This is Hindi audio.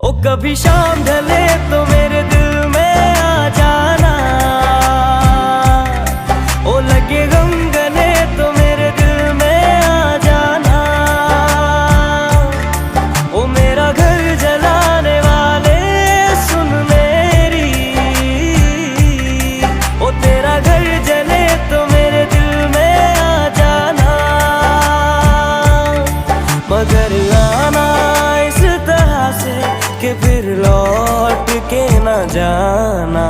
ओ कभी शाम ढले तो मेरे दिल में आ जाना, ओ लगे गम गले तो मेरे दिल में आ जाना। ओ मेरा घर जलाने वाले सुन मेरी, ओ तेरा घर जले तो मेरे दिल में आ जाना। मगर आना इस तरह से कि फिर लौट के न जाना।